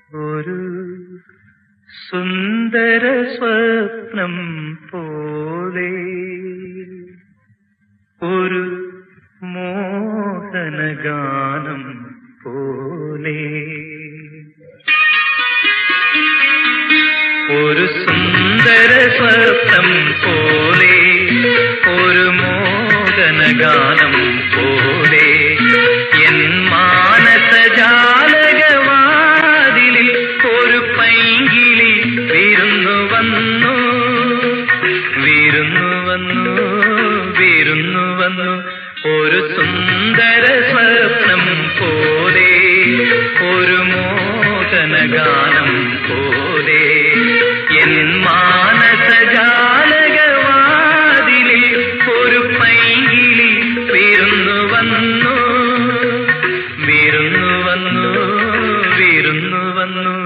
ഒരു സുന്ദര സ്വപ്നം പോലെ ഒരു മോഹനഗാനം പോലെ ഒരു സുന്ദര സ്വപ്നം പോലെ ഒരു മോഹനഗാനം പോലെ എൻ മാനസജാലകവാതിലിൽ ഒരു പൈങ്കിളി വിരുന്നു വന്നു വിരുന്നു വന്നു വിരുന്നു വന്നു ഒരു സുന്ദര സ്വപ്നം പോലെ ഒരു മോഹനഗാനം പോലെ എൻ മാനസജാലകവാതിലിൽ ഒരു പൈങ്കിളി വിരുന്നു വന്നു വിരുന്നു വന്നു വിരുന്നു വന്നു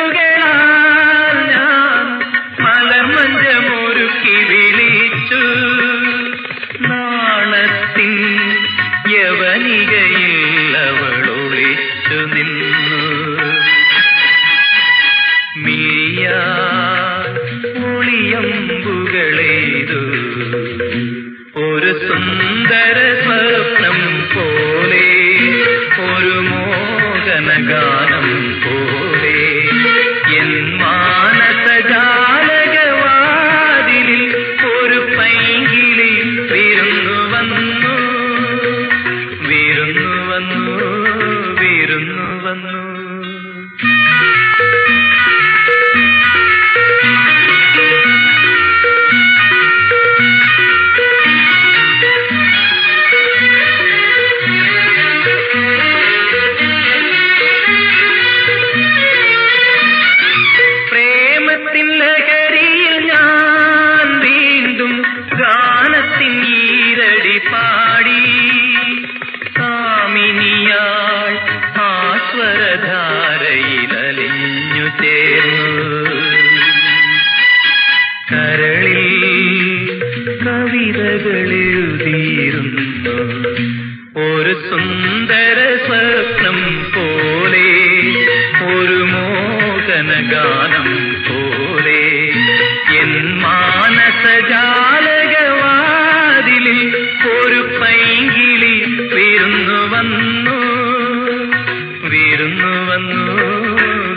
സ്നേഹത്തിനിതളുകളാൽ ഞാൻ മലർമഞ്ചമൊരുക്കി വിളിച്ചു നാണത്തിൻ യവനികയിൽ അവളൊളിച്ചു നിന്നു മിഴിയാ ഒളിയമ്പുകളെയ്തു ഒരു സുന്ദര സ്വപ്നം പോലെ ഒരു മോഹനഗാനം പോലെ എൻ മാനസജാലകവാതിലിൽ ഒരു പൈങ്കിളി വിരുന്നു വന്നു വിരുന്നു വന്നു വിരുന്നു വന്നു ലഹരിയിൽ ഞാൻ വീണ്ടും ഗാനത്തിൻ ഈരടി പാടി കാമിനിയാൾ ആസ്വരധാരയിലലിഞ്ഞു ചേർന്നു കരളിൽ കവിതകളെഴുതിയിരുന്നു ഒരു സുന്ദര സ്വപ്നം പോലെ ഒരു മോഹനഗാനം പോലെ എൻ മാനസജാലകവാതിലിൽ ഒരു പൈങ്കിളി വിരുന്നു വന്നു വിരുന്നു വന്നു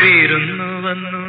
വിരുന്നു വന്നു